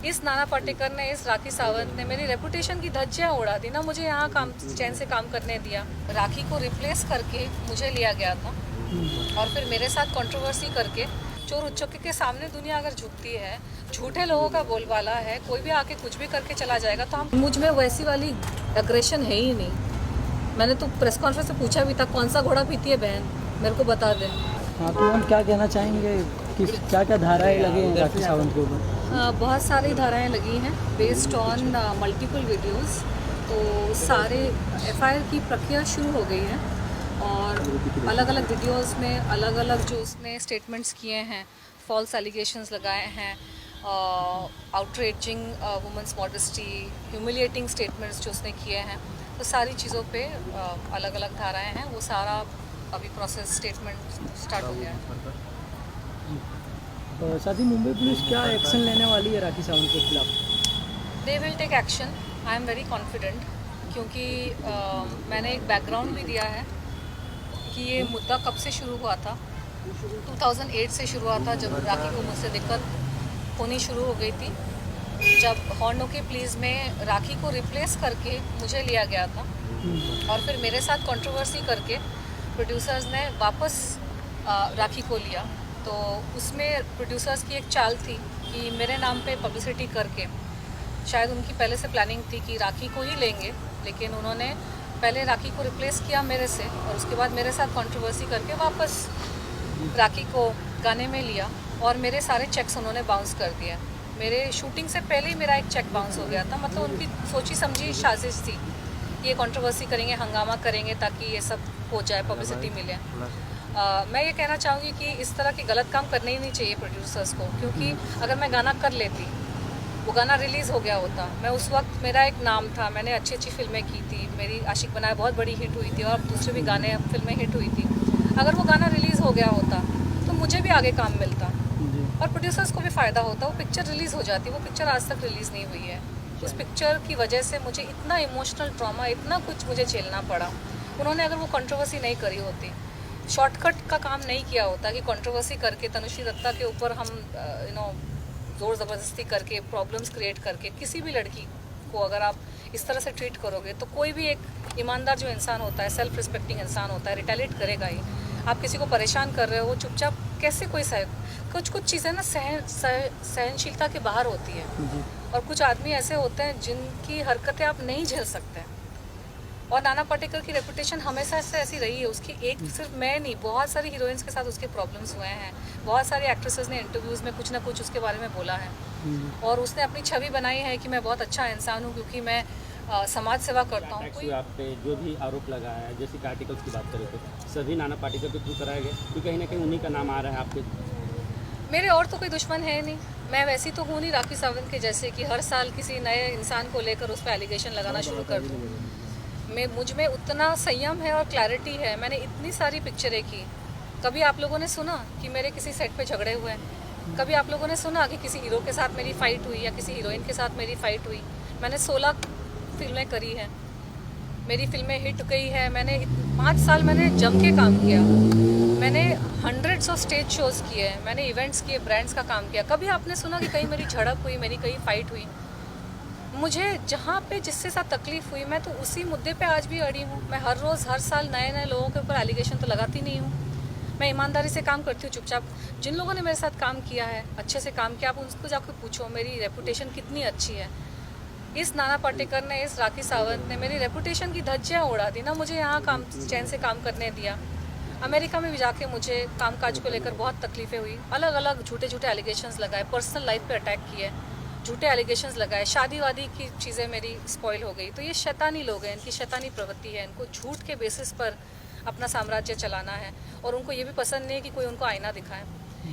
इस नाना पाटेकर ने, इस राखी सावंत ने मेरी रेपुटेशन की धज्जियां उड़ा दी ना, मुझे यहाँ काम चैन से काम करने दिया। राखी को रिप्लेस करके मुझे लिया गया था और फिर मेरे साथ कंट्रोवर्सी करके चोर उच्चके के सामने दुनिया अगर झुकती है, झूठे लोगों का बोलबाला है, कोई भी आके कुछ भी करके चला जाएगा, तो हम मुझ में वैसी वाली एग्रेशन है ही नहीं। मैंने तो प्रेस कॉन्फ्रेंस में पूछा भी था, कौन सा घोड़ा पीती है बहन, मेरे को बता दे। हाँ, तो मैम क्या कहना चाहेंगे कि क्या क्या धाराएं लगी हैं राखी सावंत के ऊपर? बहुत सारी धाराएं लगी हैं बेस्ड ऑन मल्टीपल वीडियोस। तो सारे एफआईआर की प्रक्रिया शुरू हो गई है और अलग अलग वीडियोस में अलग अलग जो उसने स्टेटमेंट्स किए हैं, फॉल्स एलिगेशंस लगाए हैं, outraging women's modesty, humiliating statements जो उसने किए हैं, तो सारी चीज़ों पे अलग अलग धाराएं हैं। वो सारा अभी प्रोसेस स्टेटमेंट स्टार्ट हो गया है। साथ ही मुंबई पुलिस क्या एक्शन लेने वाली है राखी सावंत के खिलाफ? They will take action, I am very confident, क्योंकि मैंने एक बैकग्राउंड भी दिया है कि ये मुद्दा कब से शुरू हुआ था। 2008 से शुरू हुआ था, जब राखी को मुझसे दिक्कत होनी शुरू हो गई थी, जब हॉर्न ओके प्लीज़ में राखी को रिप्लेस करके मुझे लिया गया था और फिर मेरे साथ कंट्रोवर्सी करके प्रोड्यूसर्स ने वापस राखी को लिया। तो उसमें प्रोड्यूसर्स की एक चाल थी कि मेरे नाम पे पब्लिसिटी करके, शायद उनकी पहले से प्लानिंग थी कि राखी को ही लेंगे, लेकिन उन्होंने पहले राखी को रिप्लेस किया मेरे से और उसके बाद मेरे साथ कंट्रोवर्सी करके वापस राखी को गाने में लिया और मेरे सारे चेक्स उन्होंने बाउंस कर दिए। मेरे शूटिंग से पहले ही मेरा एक चेक बाउंस हो गया था। मतलब उनकी सोची समझी साजिश थी, ये कंट्रोवर्सी करेंगे, हंगामा करेंगे ताकि ये सब हो जाए, पब्लिसिटी मिले। मैं ये कहना चाहूँगी कि इस तरह के गलत काम करने ही नहीं चाहिए प्रोड्यूसर्स को, क्योंकि अगर मैं गाना कर लेती, वो गाना रिलीज़ हो गया होता, मैं उस वक्त, मेरा एक नाम था, मैंने अच्छी अच्छी फिल्में की थी, मेरी आशिक बनाया बहुत बड़ी हिट हुई थी और दूसरे भी गाने फिल्में हिट हुई थी। अगर वो गाना रिलीज़ हो गया होता तो मुझे भी आगे काम मिलता और प्रोड्यूसर्स को भी फ़ायदा होता। वो पिक्चर रिलीज़ हो जाती, वो पिक्चर आज तक रिलीज़ नहीं हुई है। उस पिक्चर की वजह से मुझे इतना इमोशनल ट्रॉमा, इतना कुछ मुझे झेलना पड़ा। उन्होंने अगर वो कंट्रोवर्सी नहीं करी होती, शॉर्टकट का काम नहीं किया होता कि कंट्रोवर्सी करके तनुश्री दत्ता के ऊपर हम ज़ोर ज़बरदस्ती करके, प्रॉब्लम्स क्रिएट करके किसी भी लड़की को अगर आप इस तरह से ट्रीट करोगे, तो कोई भी एक ईमानदार जो इंसान होता है, सेल्फ रिस्पेक्टिंग इंसान होता है, रिटेलिएट करेगा ही। आप किसी को परेशान कर रहे हो, वो चुपचाप कैसे कोई कुछ चीज़ें ना सहनशीलता के बाहर होती है और कुछ आदमी ऐसे होते हैं जिनकी हरकतें आप नहीं झेल सकते। और नाना पाटेकर की रेपुटेशन हमेशा से ऐसी रही है। उसकी एक सिर्फ मैं नहीं, बहुत सारी हीरोइंस के साथ उसके प्रॉब्लम्स हुए हैं। बहुत सारी एक्ट्रेसेस ने इंटरव्यूज़ में कुछ ना कुछ उसके बारे में बोला है और उसने अपनी छवि बनाई है कि मैं बहुत अच्छा इंसान हूँ क्योंकि मैं समाज सेवा करता हूँ। कोई आप पे जो भी आरोप लगाया है, जैसे कि आर्टिकल्स की बात करें तो सभी नाना पाटेकर के थ्रू कराए गए, क्योंकि कहीं ना कहीं उन्हीं का नाम आ रहा है आपके। मेरे और तो कोई दुश्मन है नहीं, मैं वैसी तो हूँ नहीं राखी सावंत के जैसे कि हर साल किसी नए इंसान को लेकर उस पर एलिगेशन लगाना शुरू कर दूँ। मुझ में उतना संयम है और क्लैरिटी है। मैंने इतनी सारी पिक्चरें की। कभी आप लोगों ने सुना कि मेरे किसी सेट पे झगड़े हुए हैं? कभी आप लोगों ने सुना कि किसी हीरो के साथ मेरी फ़ाइट हुई या किसी हीरोइन के साथ मेरी फ़ाइट हुई? मैंने 16 फिल्में करी हैं, मेरी फिल्में हिट गई है। मैंने 5 साल मैंने जम के काम किया। मैंने हंड्रेड्स ऑफ स्टेज शोज़ किए, मैंने इवेंट्स किए, ब्रांड्स का काम किया। कभी आपने सुना कि कहीं मेरी झड़प हुई, मेरी कहीं फ़ाइट हुई? मुझे जहाँ पे जिससे साथ तकलीफ़ हुई, मैं तो उसी मुद्दे पे आज भी अड़ी हूँ। मैं हर रोज़ हर साल नए नए लोगों के ऊपर एलिगेशन तो लगाती नहीं हूँ। मैं ईमानदारी से काम करती हूँ चुपचाप। जिन लोगों ने मेरे साथ काम किया है, अच्छे से काम किया, आप उनको जाकर पूछो मेरी रेपुटेशन कितनी अच्छी है। इस नाना पाटेकर ने, इस राखी सावंत ने मेरी रेपुटेशन की धज्जियाँ उड़ा दी ना, मुझे यहाँ काम चैन से काम करने दिया। अमेरिका में भी जाके मुझे कामकाज को लेकर बहुत तकलीफ़ें हुई। अलग अलग झूठे झूठे एलिगेशंस लगाए, पर्सनल लाइफ पे अटैक किए, झूठे एलिगेशंस लगाए, शादी वादी की चीज़ें मेरी स्पॉइल हो गई। तो ये शैतानी लोग हैं, इनकी शैतानी प्रवृत्ति है। इनको झूठ के बेसिस पर अपना साम्राज्य चलाना है और उनको ये भी पसंद नहीं है कि कोई उनको आईना दिखाए।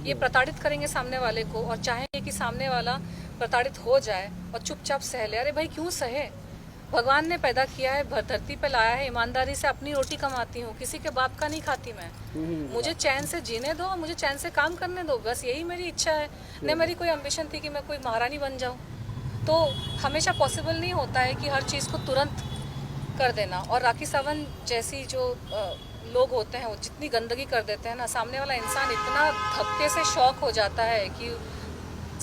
ये प्रताड़ित करेंगे सामने वाले को और चाहेंगे कि सामने वाला प्रताड़ित हो जाए और चुपचाप सह ले। अरे भाई क्यों सहे? भगवान ने पैदा किया है, धरती पे लाया है, ईमानदारी से अपनी रोटी कमाती हूँ, किसी के बाप का नहीं खाती मैं। मुझे चैन से जीने दो और मुझे चैन से काम करने दो, बस यही मेरी इच्छा है। न मेरी कोई एम्बिशन थी कि मैं कोई महारानी बन जाऊँ। तो हमेशा पॉसिबल नहीं होता है कि हर चीज़ को तुरंत कर देना। और राखी सावंत जैसी जो लोग होते हैं, वो जितनी गंदगी कर देते हैं ना, सामने वाला इंसान इतना धक्के से शॉक हो जाता है कि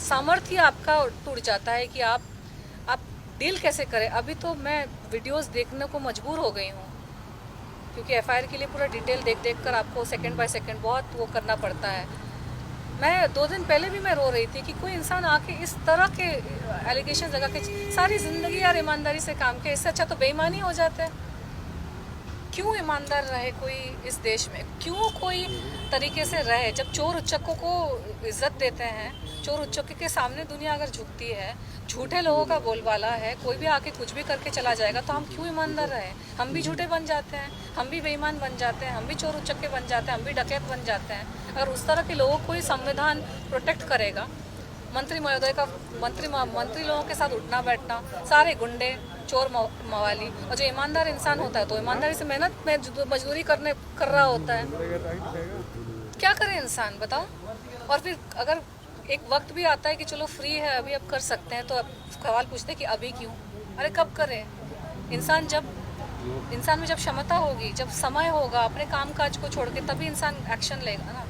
सामर्थ्य आपका टूट जाता है कि आप डील कैसे करें। अभी तो मैं वीडियोस देखने को मजबूर हो गई हूँ, क्योंकि एफआईआर के लिए पूरा डिटेल देख कर आपको सेकंड बाय सेकंड बहुत वो करना पड़ता है। मैं 2 दिन पहले भी मैं रो रही थी कि कोई इंसान आके इस तरह के एलिगेशन लगा के सारी ज़िंदगी यार ईमानदारी से काम किया, इससे अच्छा तो बेईमानी हो जाता है। क्यों ईमानदार रहे कोई इस देश में, क्यों कोई तरीके से रहे? जब चोर उच्चकों को इज्जत देते हैं, चोर उच्चकों के सामने दुनिया अगर झुकती है, झूठे लोगों का बोलबाला है, कोई भी आके कुछ भी करके चला जाएगा, तो हम क्यों ईमानदार रहे? हम भी झूठे बन जाते हैं, हम भी बेईमान बन जाते हैं, हम भी चोर उच्चके बन जाते हैं, हम भी डकैत बन जाते हैं। अगर उस तरह के लोगों को ही संविधान प्रोटेक्ट करेगा, मंत्री महोदय का मंत्री लोगों के साथ उठना बैठना, सारे गुंडे चोर मवाली, और जो ईमानदार इंसान होता है तो ईमानदारी से मेहनत में मजदूरी कर रहा होता है, क्या करे इंसान बताओ? और फिर अगर एक वक्त भी आता है कि चलो फ्री है अभी अब कर सकते हैं, तो अब सवाल पूछते हैं कि अभी क्यों? अरे कब करें? इंसान में जब क्षमता होगी, जब समय होगा अपने काम काज को छोड़ के, तभी इंसान एक्शन लेगा ना।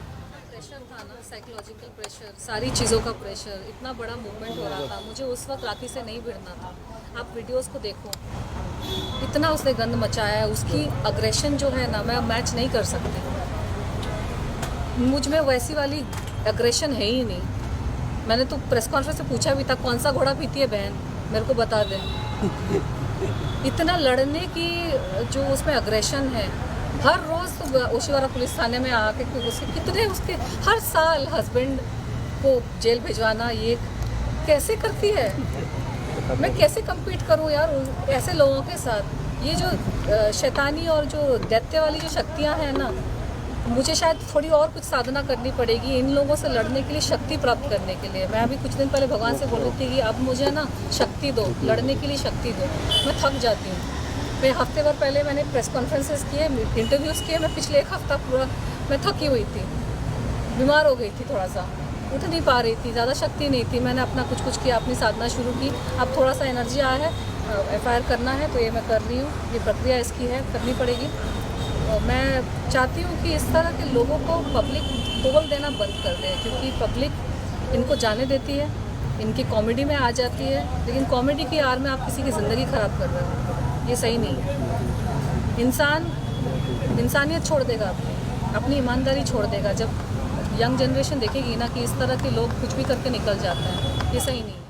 प्रेशर था ना, साइकोलॉजिकल प्रेशर, सारी चीज़ों का प्रेशर, इतना बड़ा मूवमेंट हो रहा था, मुझे उस वक्त राखी से नहीं भिड़ना था। आप वीडियोस को देखो, इतना उसने गंद मचाया है, उसकी अग्रेशन जो है ना, मैं मैच नहीं कर सकती। मुझ में वैसी वाली अग्रेशन है ही नहीं। मैंने तो प्रेस कॉन्फ्रेंस से पूछा भी था, कौन सा घोड़ा पीती है बहन, मेरे को बता दे। इतना लड़ने की जो उसमें अग्रेशन है, हर रोज़ तो ओशिवारा पुलिस थाने में आके उसके हर साल हस्बैंड को जेल भिजवाना, ये कैसे करती है? मैं कैसे compete करूं यार ऐसे लोगों के साथ? ये जो शैतानी और जो दैत्य वाली जो शक्तियां हैं ना, मुझे शायद थोड़ी और कुछ साधना करनी पड़ेगी इन लोगों से लड़ने के लिए, शक्ति प्राप्त करने के लिए। मैं अभी कुछ दिन पहले भगवान से बोल रही थी कि अब मुझे ना शक्ति दो, लड़ने के लिए शक्ति दो। मैं थक जाती हूँ। मैं हफ्ते भर पहले मैंने प्रेस कॉन्फ्रेंसेस किए, इंटरव्यूज़ किए, मैं पिछले 1 हफ्ता पूरा मैं थकी हुई थी, बीमार हो गई थी, थोड़ा सा उठ नहीं पा रही थी, ज़्यादा शक्ति नहीं थी। मैंने अपना कुछ किया, अपनी साधना शुरू की। अब थोड़ा सा एनर्जी आया है, एफआईआर करना है तो ये मैं कर रही हूँ, ये प्रक्रिया इसकी है, करनी पड़ेगी। मैं चाहती हूँ कि इस तरह के लोगों को पब्लिक तोल देना बंद कर दे, क्योंकि पब्लिक इनको जाने देती है, इनकी कॉमेडी में आ जाती है, लेकिन कॉमेडी की आड़ में आप किसी की ज़िंदगी ख़राब कर रहे हो, ये सही नहीं है। इंसानियत छोड़ देगा, अपनी ईमानदारी छोड़ देगा जब यंग जनरेशन देखेगी ना कि इस तरह के लोग कुछ भी करके निकल जाते हैं, ये सही नहीं है।